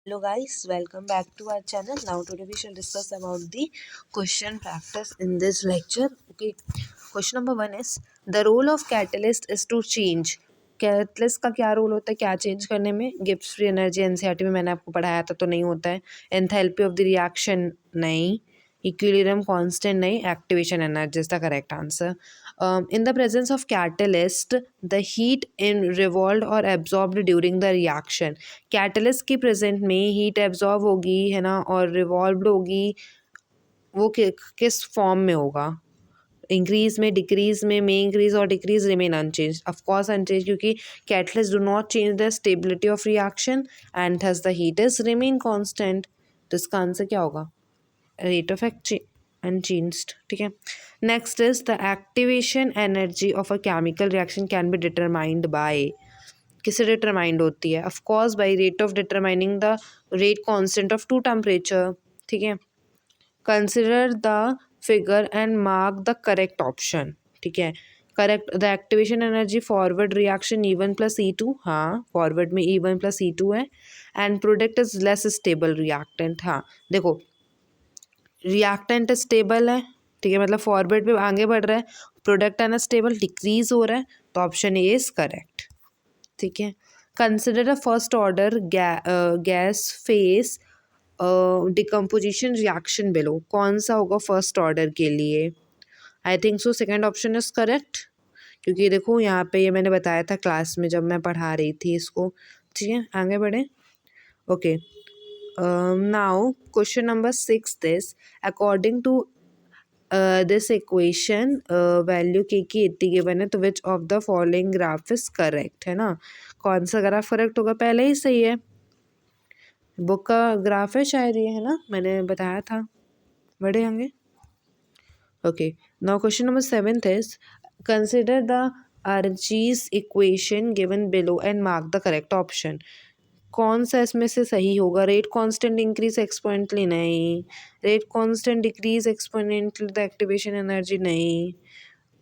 Hello guys, welcome back to our channel. Now today we shall discuss about the question practice in this lecture. Okay, question number 1 is the role of catalyst is to change. Catalyst का क्या role होता है, क्या change करने में? Gibbs free energy NCERT में मैंने आपको पढ़ाया था, तो नहीं होता है. एंथैल्पी ऑफ द रिएक्शन नहीं. इक्विलिब्रियम कांस्टेंट नहीं. Activation energy is the correct answer. In the presence of catalyst, the heat in revolved or absorbed during the reaction. Catalyst की प्रेजेंट में हीट एब्जॉर्ब होगी, है ना, और रिवॉल्व्ड होगी. वो किस फॉर्म में होगा? इंक्रीज में, डिक्रीज में इंक्रीज और decrease remain unchange. Of course unchange, क्योंकि catalyst do not change the stability of reaction and thus the heat is remain constant. तो इसका आंसर क्या होगा? Rate of unchanged. ठीक है. Next is the activation energy of a chemical reaction can be determined by. किससे determined होती है? Of course by rate of determining the rate constant of two temperature. ठीक है. Consider the figure and mark the correct option. ठीक है. Correct. The activation energy forward reaction E1 plus E2. हाँ, forward में E1 plus E2 है. And product is less stable reactant. हाँ देखो, reactant stable है, ठीक है, मतलब फॉरवर्ड पे आगे बढ़ रहा है. प्रोडक्ट है ना स्टेबल, डिक्रीज हो रहा है, तो ऑप्शन ए इज करेक्ट. ठीक है. Consider a first order gas face decomposition reaction below. कौन सा होगा फर्स्ट ऑर्डर के लिए? आई think so second option is correct, क्योंकि देखो यहाँ पे ये मैंने बताया था क्लास में जब मैं पढ़ा रही थी इसको. ठीक है, आगे बढ़े. Okay. Now question number 6 this. According to this equation value के की 80 गिवन है, तो which of the following graph is correct, है ना. कौन सा ग्राफ करेक्ट होगा? पहले ही सही है, बुक का ग्राफ है शायद ये, है ना, मैंने बताया था. बढ़े होंगे. Okay. Now question number 7 is consider the Arrhenius equation given below and mark the correct option. कौन सा इसमें से सही होगा? रेट कांस्टेंट इंक्रीज एक्सपोनेंटली नहीं. Rate constant decrease exponentially the activation energy नहीं.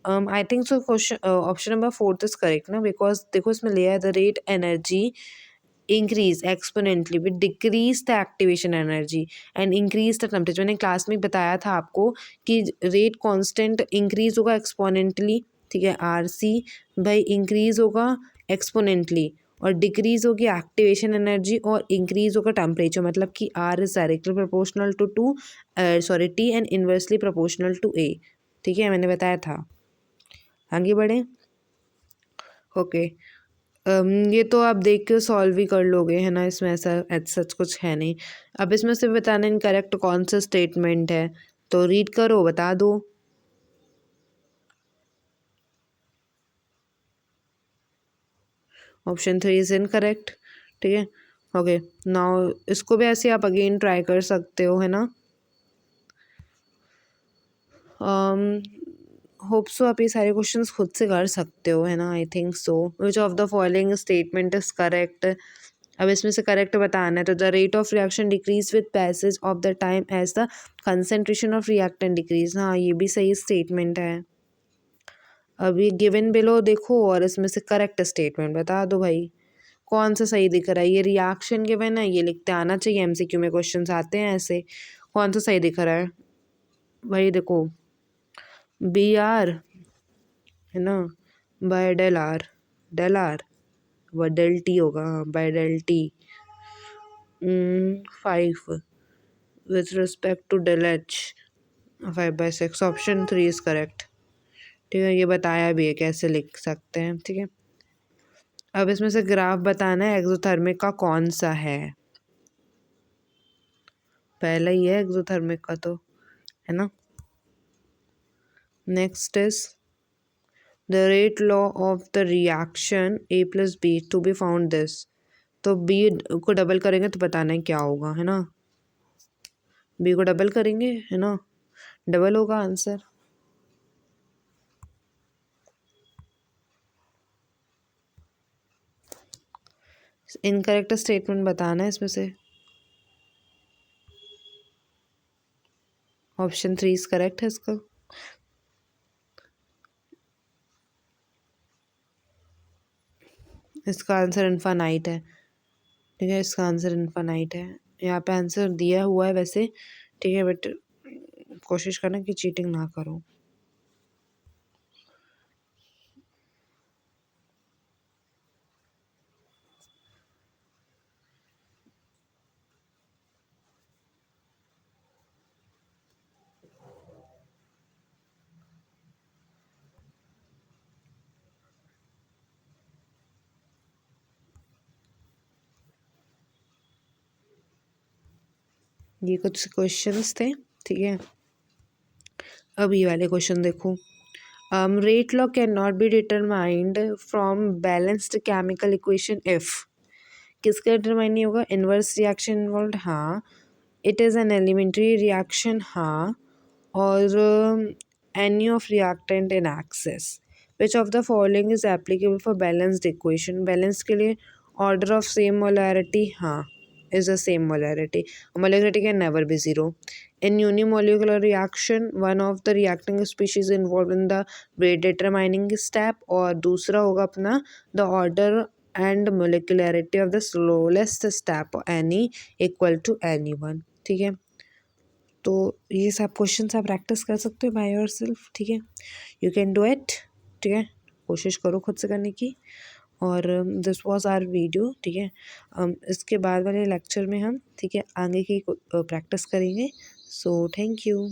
I think so question option number 4 is correct ना, because देखो इसमें लिया है the rate energy increase exponentially with decrease the activation energy and increase the temperature. मैंने class में बताया था आपको कि रेट कांस्टेंट इंक्रीज होगा एक्सपोनेंटली. ठीक है. आर सी भाई इंक्रीज होगा एक्सपोनेंटली और डिक्रीज होगी एक्टिवेशन एनर्जी और इंक्रीज होगा टेम्परेचर. मतलब कि R is directly proportional to T and inversely proportional to A. ठीक है, मैंने बताया था. आगे बढ़े. ओके. ये तो आप देख के सॉल्व ही कर लोगे, है ना, इसमें ऐसा सच कुछ है नहीं. अब इसमें से बताना इनकरेक्ट कौन सा स्टेटमेंट है, तो रीड करो, बता दो. Option 3 is incorrect. ठीक है. ओके. नाउ इसको भी ऐसे आप अगेन ट्राई कर सकते हो, है ना. होप सो आप ये सारे क्वेश्चंस खुद से कर सकते हो, है ना. I think so. Which of the following statement is correct. अब इसमें से करेक्ट बताना है. तो the rate of reaction decrease with passage of the time as the concentration of reactant decrease. हाँ, ये भी सही स्टेटमेंट है. अब ये गिवन बिलो देखो और इसमें से करेक्ट स्टेटमेंट बता दो भाई. कौन सा सही दिख रहा है? ये रिएक्शन गिवन है, ये लिखते आना चाहिए, एमसीक्यू में क्वेश्चंस आते हैं ऐसे. कौन सा सही दिख रहा है भाई? देखो, बी आर, है ना, बाय डेल आर व डेल टी होगा. हाँ, by del T 5 with respect to del H 5/6. Option 3 is correct. ठीक है, ये बताया भी है कैसे लिख सकते हैं. ठीक है. अब इसमें से ग्राफ बताना है एक्सोथर्मिक का कौन सा है. पहला ही है एक्सोथर्मिक का, तो है ना. Next is the rate law of the reaction A plus B to be found this. तो बी को डबल करेंगे तो बताना है क्या होगा, है ना. बी को डबल करेंगे, है ना, डबल होगा आंसर. इनकरेक्ट स्टेटमेंट बताना है इसमें से. ऑप्शन 3 इज करेक्ट है इसका. इसका आंसर इनफाइनाइट है. ठीक है, इसका आंसर इनफाइनाइट है। यहाँ पे आंसर दिया हुआ है वैसे, ठीक है, बट कोशिश करना कि चीटिंग ना करो। ये कुछ क्वेश्चंस थे, ठीक है। अब ये वाले क्वेश्चन देखो। Rate law can not be determined from balanced chemical equation if, किसका डिटरमाइन नहीं होगा? इन्वर्स रिएक्शन इन्वॉल्व, हाँ। It is an elementary reaction, हाँ। और any of reactant in excess. Which of the following is applicable for balanced equation? Balance के लिए order of same molarity, हाँ, is the same molarity. Molarity can never be zero. In unimolecular reaction, one of the reacting species involved in the rate determining step, और दूसरा होगा अपना the order and molecularity of the slowest step, any equal to any one, ठीक है। तो ये सब question आप प्रैक्टिस कर सकते हो बाय योर सेल्फ, ठीक है। यू कैन डू इट, ठीक है, कोशिश करो खुद से करने की। और दिस वाज आवर वीडियो, ठीक है। इसके बाद वाले लेक्चर में हम, ठीक है, आगे की प्रैक्टिस करेंगे। So thank you.